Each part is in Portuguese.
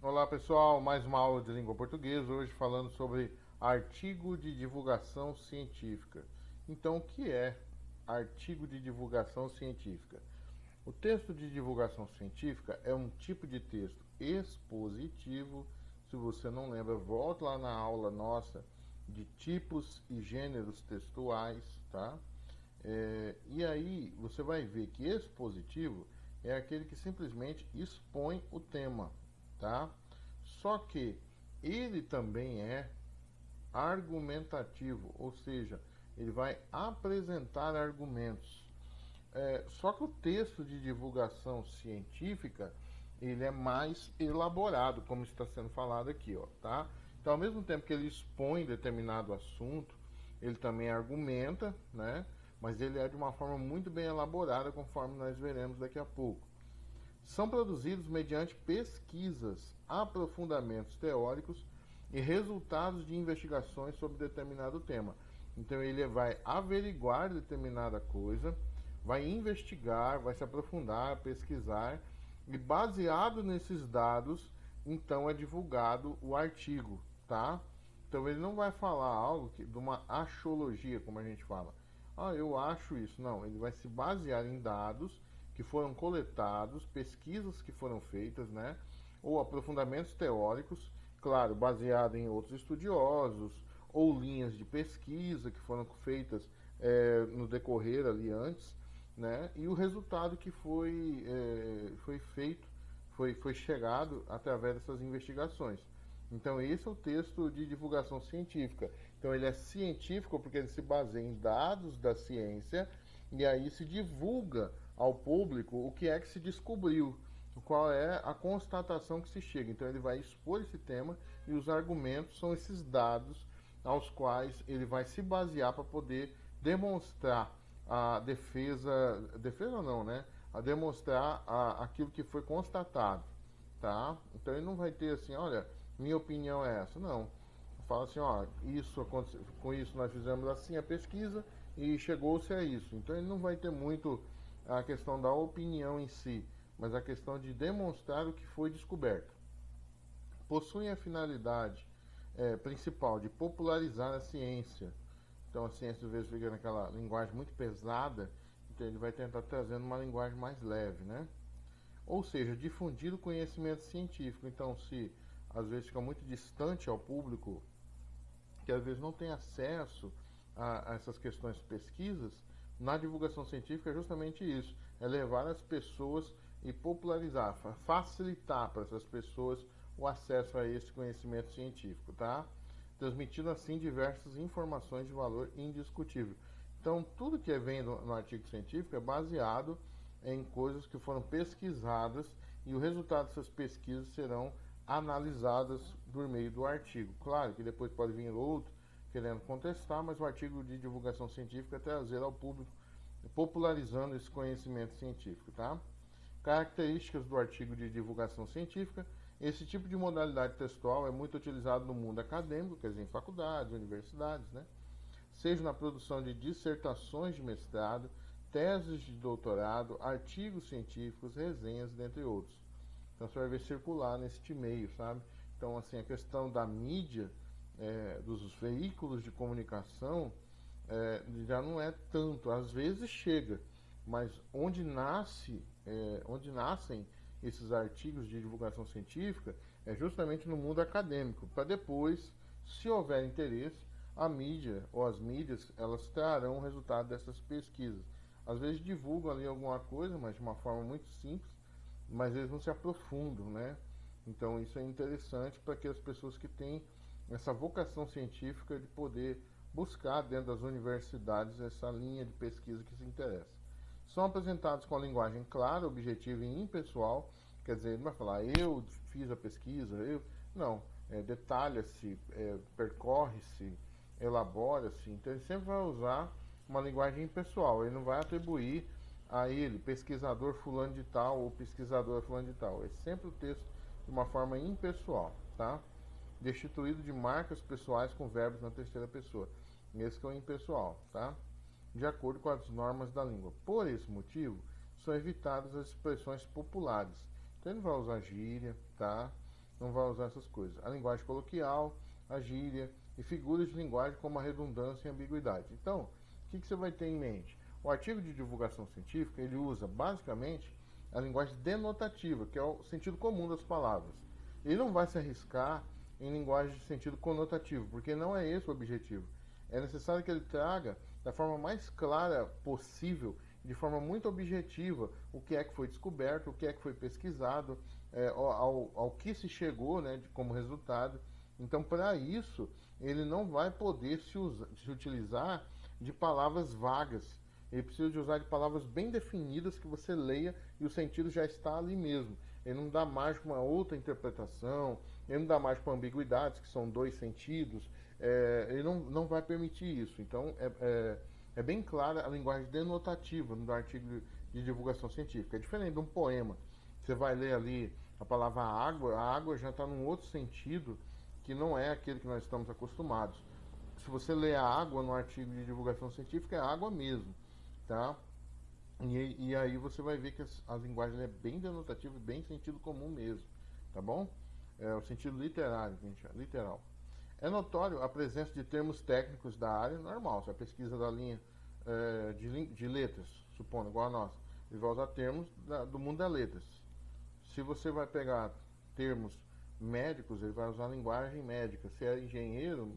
Olá pessoal, mais uma aula de língua portuguesa, hoje falando sobre artigo de divulgação científica. Então, o que é artigo de divulgação científica? O texto de divulgação científica é um tipo de texto expositivo. Se você não lembra, volta lá na aula nossa de tipos e gêneros textuais, tá? E aí você vai ver que expositivo é aquele que simplesmente expõe o tema, tá? Só que ele também é argumentativo, ou seja, ele vai apresentar argumentos. Só que o texto de divulgação científica ele é mais elaborado, como está sendo falado aqui, ó, tá? Então, ao mesmo tempo que ele expõe determinado assunto, ele também argumenta, né? Mas ele é de uma forma muito bem elaborada, conforme nós veremos daqui a pouco. São produzidos mediante pesquisas, aprofundamentos teóricos e resultados de investigações sobre determinado tema. Então ele vai averiguar determinada coisa, vai investigar, vai se aprofundar, pesquisar e baseado nesses dados, então é divulgado o artigo, tá? Então ele não vai falar algo de uma axiologia, como a gente fala. Ah, eu acho isso. Não, ele vai se basear em dados que foram coletados, pesquisas que foram feitas, né? Ou aprofundamentos teóricos, claro, baseado em outros estudiosos, ou linhas de pesquisa que foram feitas no decorrer ali antes, né? E o resultado que foi feito, foi chegado através dessas investigações. Então esse é o texto de divulgação científica. Então ele é científico porque ele se baseia em dados da ciência e aí se divulga ao público o que é que se descobriu, qual é a constatação que se chega. Então ele vai expor esse tema e os argumentos são esses dados aos quais ele vai se basear para poder demonstrar a defesa não, né? A demonstrar aquilo que foi constatado, tá? Então ele não vai ter assim, olha, minha opinião é essa, não. Fala assim, ó, isso com isso nós fizemos assim a pesquisa e chegou-se a isso. Então ele não vai ter muito a questão da opinião em si, mas a questão de demonstrar o que foi descoberto. Possuem a finalidade principal de popularizar a ciência. Então a ciência às vezes fica naquela linguagem muito pesada, então ele vai tentar trazendo uma linguagem mais leve, né? Ou seja, difundir o conhecimento científico. Então, se às vezes fica muito distante ao público, que às vezes não tem acesso a essas questões de pesquisas, na divulgação científica é justamente isso, é levar as pessoas e popularizar, facilitar para essas pessoas o acesso a esse conhecimento científico, tá? Transmitindo assim diversas informações de valor indiscutível. Então, tudo que vem no artigo científico é baseado em coisas que foram pesquisadas e o resultado dessas pesquisas serão analisadas por meio do artigo. Claro que depois pode vir outro querendo contestar, mas o artigo de divulgação científica é trazer ao público, popularizando esse conhecimento científico, tá? Características do artigo de divulgação científica. Esse tipo de modalidade textual é muito utilizado no mundo acadêmico, quer dizer, em faculdades, universidades, né? Seja na produção de dissertações de mestrado, teses de doutorado, artigos científicos, resenhas, dentre outros. Então você vai ver circular neste meio, sabe? Então, assim, a questão da mídia, dos veículos de comunicação, já não é tanto. Às vezes chega, mas onde nascem esses artigos de divulgação científica é justamente no mundo acadêmico, para depois, se houver interesse, a mídia ou as mídias elas trarão o resultado dessas pesquisas. Às vezes divulgam ali alguma coisa, mas de uma forma muito simples, mas eles não se aprofundam, né? Então isso é interessante para que as pessoas que têm essa vocação científica de poder buscar dentro das universidades essa linha de pesquisa que se interessa. São apresentados com a linguagem clara, objetiva e impessoal, quer dizer, ele não vai falar eu fiz a pesquisa, eu. Não, detalha-se, percorre-se, elabora-se, então ele sempre vai usar uma linguagem impessoal, ele não vai atribuir a ele, pesquisador fulano de tal ou pesquisadora fulano de tal, é sempre o texto de uma forma impessoal, tá? Destituído de marcas pessoais com verbos na terceira pessoa, esse que é o impessoal, tá? De acordo com as normas da língua. Por esse motivo, são evitadas as expressões populares. Então ele não vai usar gíria, tá? não vai usar essas coisas. A linguagem coloquial, a gíria e figuras de linguagem como a redundância e a ambiguidade. Então, o que você vai ter em mente? O artigo de divulgação científica, ele usa basicamente a linguagem denotativa, que é o sentido comum das palavras. Ele não vai se arriscar em linguagem de sentido conotativo, porque não é esse o objetivo. É necessário que ele traga da forma mais clara possível, de forma muito objetiva, o que é que foi descoberto, o que é que foi pesquisado, ao que se chegou, né, como resultado. Então, para isso, ele não vai poder se utilizar de palavras vagas. Ele precisa de usar de palavras bem definidas que você leia e o sentido já está ali mesmo. Ele não dá margem para uma outra interpretação, ele não dá margem para ambiguidades, que são dois sentidos. Ele não vai permitir isso. Então, é bem clara a linguagem denotativa no artigo de divulgação científica. É diferente de um poema. Você vai ler ali a palavra água, a água já está num outro sentido que não é aquele que nós estamos acostumados. Se você lê a água no artigo de divulgação científica, é água mesmo, tá? E aí você vai ver que a linguagem é bem denotativa e bem sentido comum mesmo, tá bom? É o sentido literário, que a gente chama, literal. É notório a presença de termos técnicos da área normal. Se a pesquisa da linha de letras, supondo, igual a nossa, ele vai usar termos do mundo das letras. Se você vai pegar termos médicos, ele vai usar a linguagem médica. Se é engenheiro,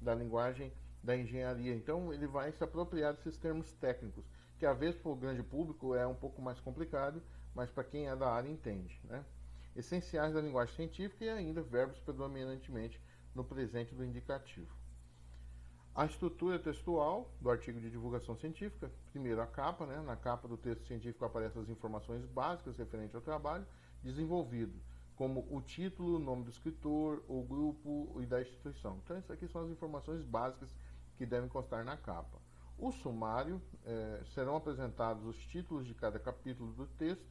da linguagem da engenharia. Então, ele vai se apropriar desses termos técnicos, que às vezes para o grande público é um pouco mais complicado, mas para quem é da área entende, né? Essenciais da linguagem científica e ainda verbos predominantemente no presente do indicativo. A estrutura textual do artigo de divulgação científica, primeiro a capa, né? Na capa do texto científico aparecem as informações básicas referentes ao trabalho desenvolvido, como o título, o nome do escritor, o grupo e da instituição. Então, essas aqui são as informações básicas que devem constar na capa. O sumário, serão apresentados os títulos de cada capítulo do texto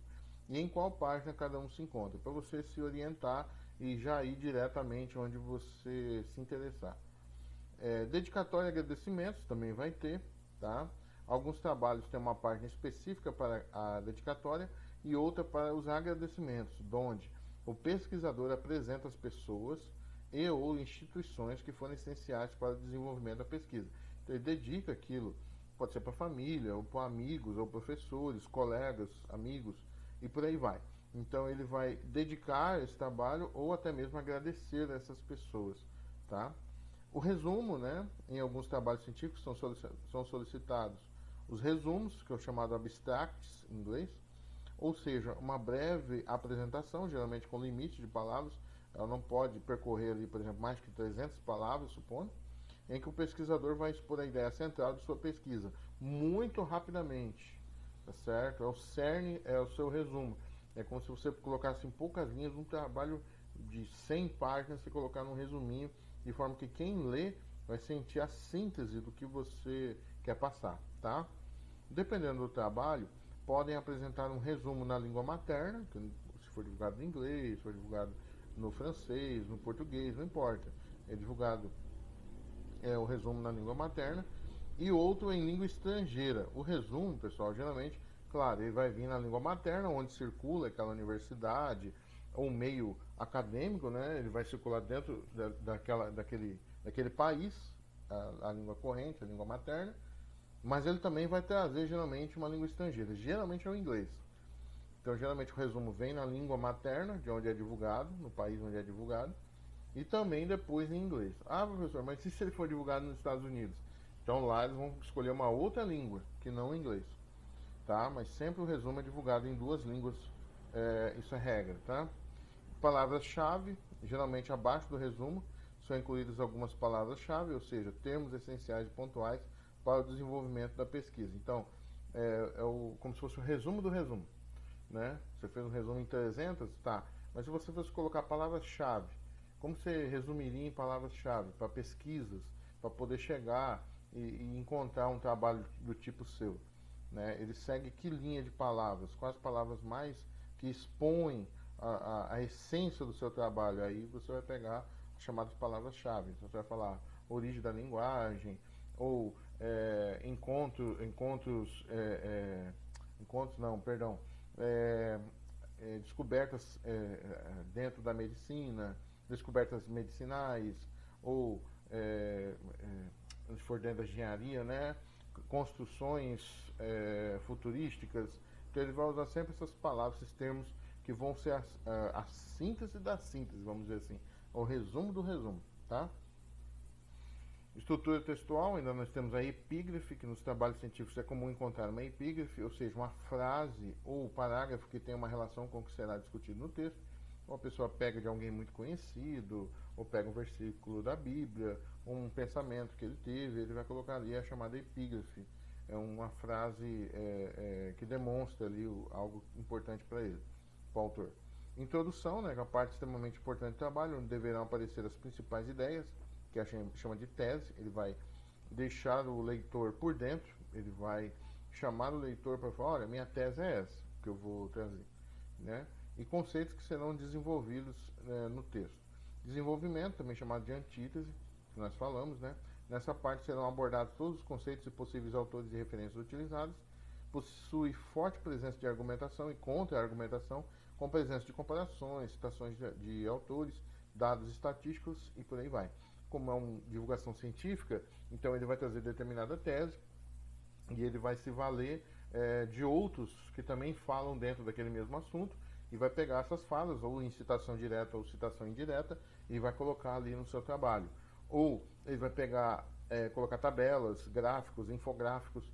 e em qual página cada um se encontra, para você se orientar e já ir diretamente onde você se interessar. Dedicatória e agradecimentos também vai ter, tá? Alguns trabalhos têm uma página específica para a dedicatória e outra para os agradecimentos, onde o pesquisador apresenta as pessoas e ou instituições que foram essenciais para o desenvolvimento da pesquisa. Então, ele dedica aquilo, pode ser para a família, ou para amigos, ou professores, colegas, amigos, e por aí vai. Então, ele vai dedicar esse trabalho ou até mesmo agradecer a essas pessoas, tá? O resumo, né? Em alguns trabalhos científicos são solicitados os resumos, que é o chamado abstracts em inglês, ou seja, uma breve apresentação, geralmente com limite de palavras. Ela não pode percorrer ali, por exemplo, mais que 300 palavras, supondo, em que o pesquisador vai expor a ideia central de sua pesquisa, muito rapidamente, tá certo? É o cerne, é o seu resumo. É como se você colocasse em poucas linhas um trabalho de 100 páginas, você colocar num resuminho, de forma que quem lê vai sentir a síntese do que você quer passar, tá? Dependendo do trabalho, podem apresentar um resumo na língua materna, se for divulgado em inglês, se for divulgado no francês, no português, não importa. É divulgado o resumo na língua materna e outro em língua estrangeira. O resumo, pessoal, geralmente, claro, ele vai vir na língua materna, onde circula aquela universidade ou meio acadêmico, né? Ele vai circular dentro daquele país, a língua corrente, a língua materna, mas ele também vai trazer geralmente uma língua estrangeira, geralmente é o inglês. Então, geralmente o resumo vem na língua materna, de onde é divulgado, no país onde é divulgado, e também depois em inglês. Ah, professor, mas e se ele for divulgado nos Estados Unidos? Então lá eles vão escolher uma outra língua, que não o inglês, tá? Mas sempre o resumo é divulgado em duas línguas, isso é regra, tá? Palavras-chave, geralmente abaixo do resumo, são incluídas algumas palavras-chave, ou seja, termos essenciais e pontuais para o desenvolvimento da pesquisa. Então, como se fosse o resumo do resumo, né? Você fez um resumo em 300, tá? Mas se você fosse colocar palavras-chave, como você resumiria em palavras-chave para pesquisas, para poder chegar e encontrar um trabalho do tipo seu, né? Ele segue que linha de palavras? Quais palavras mais que expõem a essência do seu trabalho? Aí você vai pegar as chamadas palavras-chave. Você vai falar origem da linguagem, ou encontros não, perdão, descobertas dentro da medicina, descobertas medicinais, ou se for dentro da engenharia, né? Construções futurísticas. Então ele vai usar sempre essas palavras, esses termos que vão ser a síntese da síntese, vamos dizer assim, o resumo do resumo, tá? Estrutura textual, ainda nós temos a epígrafe, que nos trabalhos científicos é comum encontrar uma epígrafe, ou seja, uma frase ou parágrafo que tem uma relação com o que será discutido no texto. Uma pessoa pega de alguém muito conhecido, ou pega um versículo da Bíblia, um pensamento que ele teve, ele vai colocar ali a chamada epígrafe. É uma frase que demonstra ali algo importante para ele, para o autor. Introdução, né, que é a parte extremamente importante do trabalho, onde deverão aparecer as principais ideias, que a gente chama de tese. Ele vai deixar o leitor por dentro, ele vai chamar o leitor para falar, olha, minha tese é essa que eu vou trazer, né? E conceitos que serão desenvolvidos no texto. Desenvolvimento, também chamado de antítese, que nós falamos, né? Nessa parte serão abordados todos os conceitos e possíveis autores e referências utilizados. Possui forte presença de argumentação e contra-argumentação, com presença de comparações, citações de autores, dados estatísticos e por aí vai. Como é uma divulgação científica, então ele vai trazer determinada tese e ele vai se valer de outros que também falam dentro daquele mesmo assunto e vai pegar essas falas, ou em citação direta ou citação indireta, e vai colocar ali no seu trabalho. Ou ele vai pegar, colocar tabelas, gráficos, infográficos,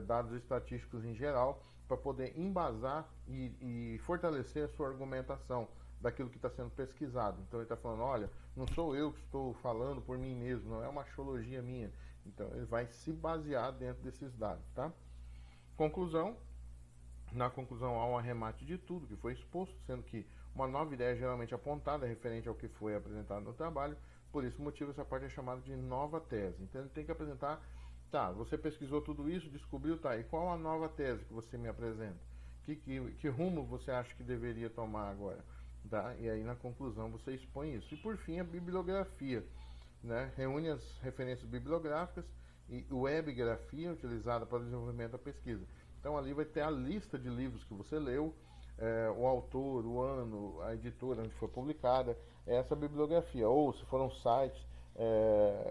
dados estatísticos em geral, para poder embasar e fortalecer a sua argumentação daquilo que está sendo pesquisado. Então ele está falando, olha, não sou eu que estou falando por mim mesmo, não é uma axiologia minha. Então ele vai se basear dentro desses dados, tá? Conclusão. Na conclusão há um arremate de tudo que foi exposto, sendo que uma nova ideia é geralmente apontada referente ao que foi apresentado no trabalho. Por esse motivo essa parte é chamada de nova tese. Então ele tem que apresentar, tá, você pesquisou tudo isso, descobriu, tá, e qual a nova tese que você me apresenta? Que rumo você acha que deveria tomar agora? Tá? E aí na conclusão você expõe isso. E por fim a bibliografia, né? Reúne as referências bibliográficas e webgrafia utilizada para o desenvolvimento da pesquisa. Então ali vai ter a lista de livros que você leu, o autor, o ano, a editora onde foi publicada, essa bibliografia. Ou se foram sites,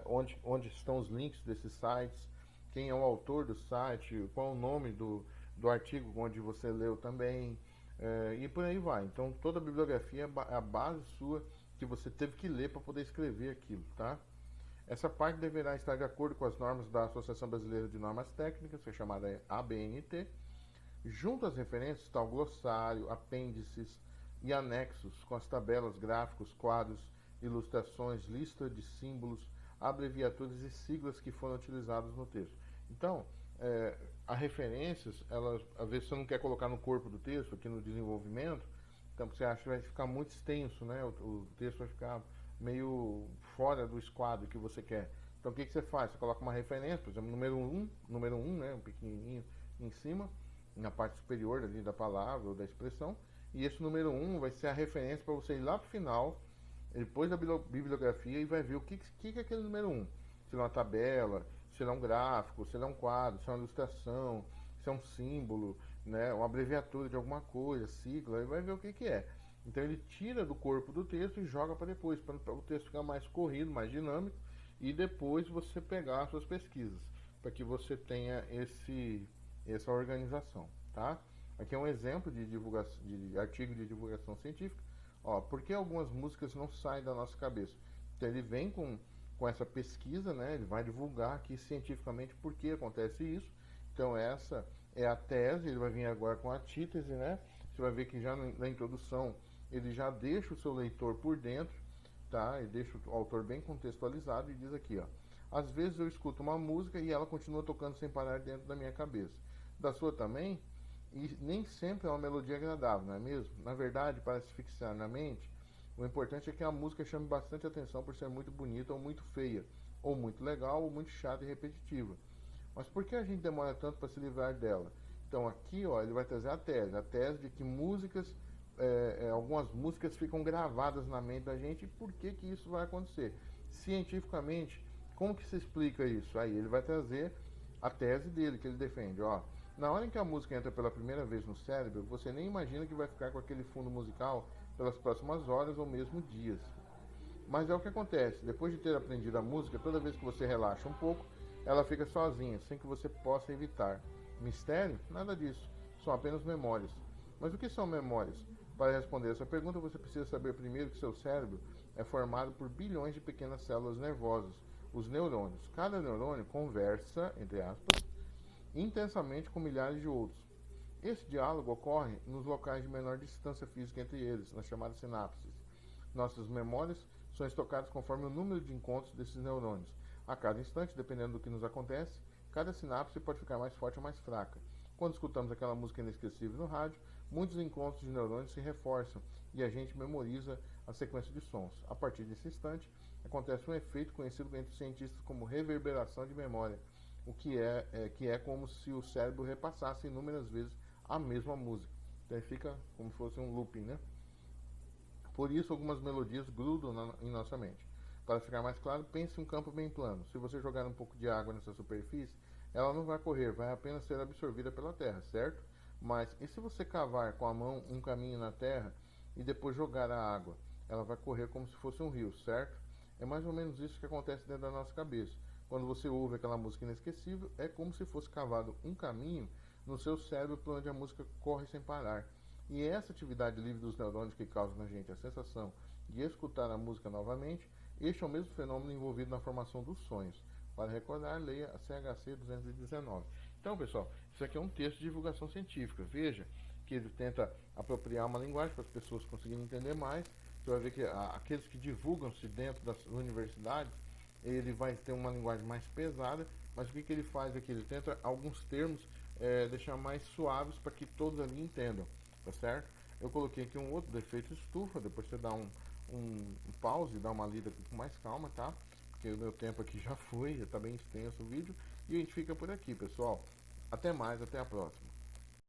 onde estão os links desses sites, quem é o autor do site, qual é o nome do artigo onde você leu também, e por aí vai. Então toda a bibliografia é a base sua que você teve que ler para poder escrever aquilo, tá? Essa parte deverá estar de acordo com as normas da Associação Brasileira de Normas Técnicas, que é chamada ABNT. Junto às referências está o glossário, apêndices e anexos com as tabelas, gráficos, quadros, ilustrações, lista de símbolos, abreviaturas e siglas que foram utilizadas no texto. Então, as referências, elas, às vezes você não quer colocar no corpo do texto, aqui no desenvolvimento, então você acha que vai ficar muito extenso, né? O texto vai ficar meio fora do esquadro que você quer. Então o que você faz? Você coloca uma referência, por exemplo, número 1, né, um pequenininho em cima, na parte superior ali da palavra ou da expressão, e esse número 1 vai ser a referência para você ir lá para o final, depois da bibliografia, e vai ver o que é aquele número 1. Se é uma tabela, se é um gráfico, se é um quadro, se é uma ilustração, se é um símbolo, né, uma abreviatura de alguma coisa, sigla, e vai ver o que é. Então ele tira do corpo do texto e joga para depois, para o texto ficar mais corrido, mais dinâmico, e depois você pegar as suas pesquisas, para que você tenha essa organização, tá? Aqui é um exemplo de artigo de divulgação científica. Ó, por que algumas músicas não saem da nossa cabeça? Então ele vem com essa pesquisa, né? Ele vai divulgar aqui cientificamente por que acontece isso. Então essa é a tese, ele vai vir agora com a antítese, né? Você vai ver que já na introdução ele já deixa o seu leitor por dentro, tá? Ele deixa o autor bem contextualizado e diz aqui, ó: às vezes eu escuto uma música e ela continua tocando sem parar dentro da minha cabeça. Da sua também? E nem sempre é uma melodia agradável, não é mesmo? Na verdade, para se fixar na mente, o importante é que a música chame bastante atenção por ser muito bonita ou muito feia, ou muito legal ou muito chata e repetitiva. Mas por que a gente demora tanto para se livrar dela? Então aqui, ó, ele vai trazer a tese de que algumas músicas ficam gravadas na mente da gente. E por que isso vai acontecer? Cientificamente, como que se explica isso? Aí ele vai trazer a tese dele, que ele defende, ó. Na hora em que a música entra pela primeira vez no cérebro, você nem imagina que vai ficar com aquele fundo musical pelas próximas horas ou mesmo dias. Mas é o que acontece, depois de ter aprendido a música, toda vez que você relaxa um pouco, ela fica sozinha, sem que você possa evitar. Mistério? Nada disso, são apenas memórias. Mas o que são memórias? Para responder essa pergunta, você precisa saber primeiro que seu cérebro é formado por bilhões de pequenas células nervosas, os neurônios. Cada neurônio conversa, entre aspas, intensamente com milhares de outros. Esse diálogo ocorre nos locais de menor distância física entre eles, nas chamadas sinapses. Nossas memórias são estocadas conforme o número de encontros desses neurônios. A cada instante, dependendo do que nos acontece, cada sinapse pode ficar mais forte ou mais fraca. Quando escutamos aquela música inesquecível no rádio, muitos encontros de neurônios se reforçam e a gente memoriza a sequência de sons. A partir desse instante, acontece um efeito conhecido entre os cientistas como reverberação de memória, o que é como se o cérebro repassasse inúmeras vezes a mesma música. Então fica como se fosse um looping, né? Por isso, algumas melodias grudam em nossa mente. Para ficar mais claro, pense em um campo bem plano. Se você jogar um pouco de água nessa superfície, ela não vai correr, vai apenas ser absorvida pela terra, certo? Mas e se você cavar com a mão um caminho na terra e depois jogar a água? Ela vai correr como se fosse um rio, certo? É mais ou menos isso que acontece dentro da nossa cabeça. Quando você ouve aquela música inesquecível, é como se fosse cavado um caminho no seu cérebro por onde a música corre sem parar. E é essa atividade livre dos neurônios que causa na gente a sensação de escutar a música novamente. Este é o mesmo fenômeno envolvido na formação dos sonhos. Para recordar, leia a CHC 219. Então, pessoal, isso aqui é um texto de divulgação científica. Veja que ele tenta apropriar uma linguagem para as pessoas conseguirem entender mais. Você vai ver que aqueles que divulgam-se dentro das universidades, ele vai ter uma linguagem mais pesada, mas o que ele faz aqui? Ele tenta alguns termos deixar mais suaves para que todos ali entendam, tá certo? Eu coloquei aqui um outro defeito estufa, depois você dá um pause e dá uma lida aqui com mais calma, tá? Porque o meu tempo aqui já foi, já está bem extenso o vídeo, e a gente fica por aqui, pessoal. Até mais, até a próxima.